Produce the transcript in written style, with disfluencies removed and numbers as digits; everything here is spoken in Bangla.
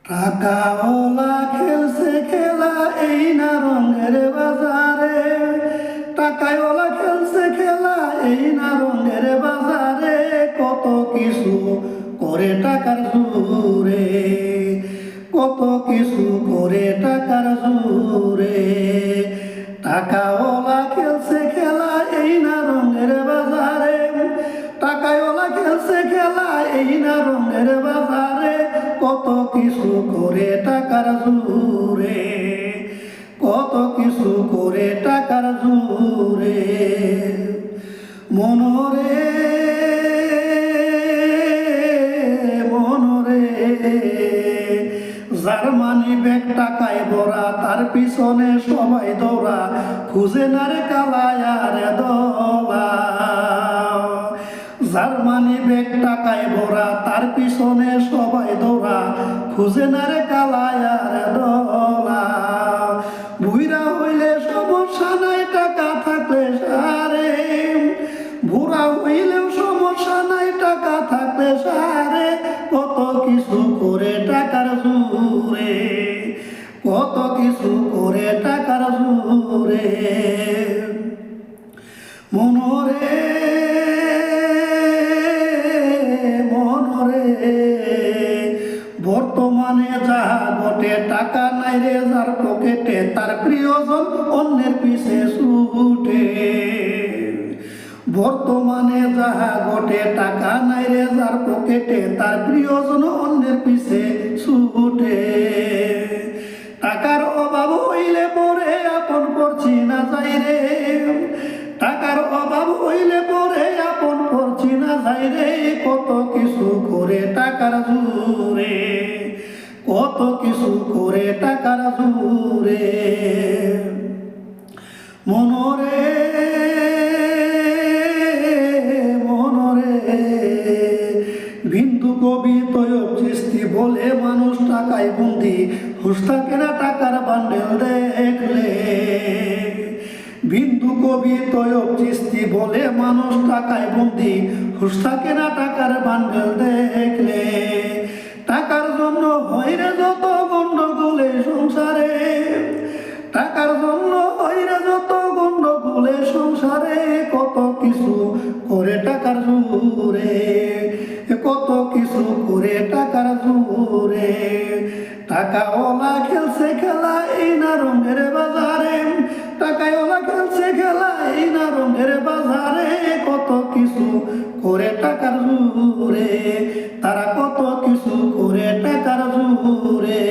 টাকাওয়ালা খেলছে খেলা এই না রঙের বাজারে, টাকাওয়ালা খেলছে খেলা এই না রঙের বাজারে, কত কিছু করে টাকার জোরে, কত কিছু করে টাকার জোরে। টাকাওয়ালা খেলছে খেলা এই না রঙের বাজারে, টাকাওয়ালা খেলছে খেলা এই না রঙের বাজারে, কত কিছু করে টাকার জোরে, কত কিছু করে টাকার জোরে। মনরে মনরে জার্মানি ব্যাগ টাকায় ভরা, তার পিছনে সবাই দৌড়া, খুঁজে না রে কালায়ার দলা। জার্মানি ব্যাগ টাকায় ভরা, তার পিছনে সবাই দৌড়া, খুঁজে না রে কালায়ার দলা। বুইরা হইলে সমস্যা নাই, টাকা থাকলে সারে, বুড়া হইলেও সমস্যা নাই, টাকা থাকলে সারে, কত কিছু করে টাকার জোরে, কত কিছু করে টাকার জোরে। মনরে মনরে বর্তমানে যাহা ঘটে, টাকা নাই রে যার পকেটে, তার প্রিয়জন অন্যের পিছে ছুটে। বর্তমানে যাহা ঘটে, টাকা নাই রে যার পকেটে, তার প্রিয়জন অন্যের পিছে ছুটে। টাকার অভাব হইলে পরে আপন পড়ছি না যাই রে, টাকার অভাব হইলে পরে আপন পড়ছি না যাই রে, কত কিছু করে টাকার জোরে, কত কিছু করে টাকার জোরে। মনরে মনরে বিন্দু কবি তৈয়ব চিস্তি বলে, মানুষ টাকায় বন্দি, হুঁশ থাকে না টাকার বান্ডেল দেখলে। বিন্দু কবি তৈয়ব চিস্তি বলে, মানুষ টাকায় বন্দি, হুঁশ থাকে না টাকার বান্ডেল দেখলে। টাকার জন্য হইরে যত গন্ডগোলে সংসারে, টাকার জন্য হইরে যত গন্ডগোলে সংসারে, কত কিছু করে টাকার জোরে, কত কিছু করে টাকার জোরে। টাকাওয়ালা খেলছে খেলা এই না রঙের বাজারে, টাকাওয়ালা খেলছে খেলা এই না রঙের বাজারে, কত কিছু করে টাকার জোরে, তারা কত কিছু করে টাকার জোরে।